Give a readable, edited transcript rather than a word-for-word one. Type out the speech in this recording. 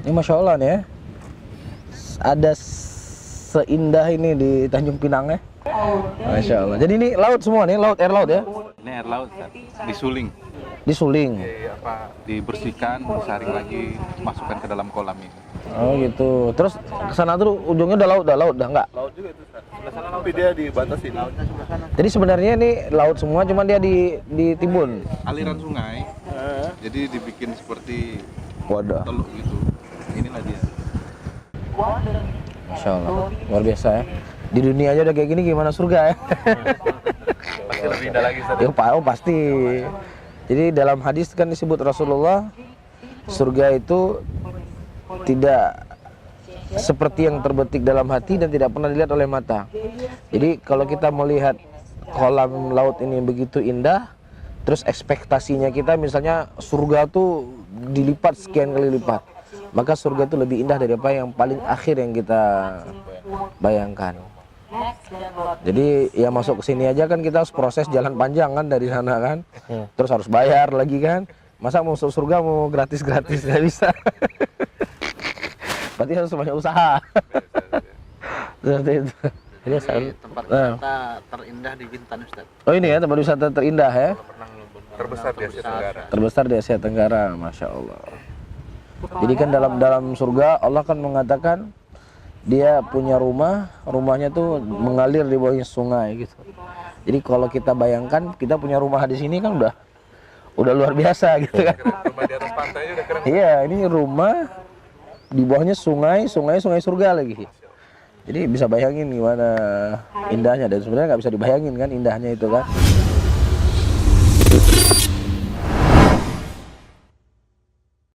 Ini Masya Allah nih ya. Ada seindah ini di Tanjung Pinang ya. Masya Allah. Jadi ini laut semua nih, laut, air laut ya? Ini air laut, disuling. Disuling. Dibersihkan, disaring lagi, masukkan ke dalam kolam ini. Oh gitu. Terus kesana tuh ujungnya udah laut dah enggak? Laut juga itu, Ustaz. Sebelah sana tapi dia dibatasi lautnya sebelah sana. Jadi sebenarnya ini laut semua, cuman dia ditimbun. Aliran sungai, jadi dibikin seperti Wadah. teluk gitu. Inilah dia. Masya Allah, luar biasa ya. Di dunia aja udah kayak gini, gimana surga ya? Pasti lebih indah lagi, Ustaz. Ya, oh pasti. Jadi dalam hadis kan disebut Rasulullah, surga itu tidak seperti yang terbetik dalam hati dan tidak pernah dilihat oleh mata. Jadi kalau kita melihat kolam laut ini begitu indah, terus ekspektasinya kita misalnya surga tuh dilipat sekian kali lipat, maka surga itu lebih indah dari apa yang paling akhir yang kita bayangkan. Jadi ya masuk ke sini aja kan kita harus proses jalan panjang kan dari sana kan, terus harus bayar lagi kan. Masa mau masuk surga mau gratis-gratis nggak bisa. Berarti harus banyak usaha. Seperti itu. Ini Tempat wisata terindah di Bintan, Ustaz. Oh ini ya tempat wisata terindah ya. Terbesar di Asia Tenggara. Terbesar di Asia Tenggara, Masya Allah. Jadi kan dalam surga Allah kan mengatakan dia punya rumahnya tuh mengalir di bawahnya sungai gitu. Jadi kalau kita bayangkan kita punya rumah di sini kan udah luar biasa gitu kan. Rumah di atas pantai udah keren. Iya, ini rumah di bawahnya sungai surga lagi. Jadi bisa bayangin gimana indahnya, dan sebenarnya nggak bisa dibayangin kan indahnya itu kan.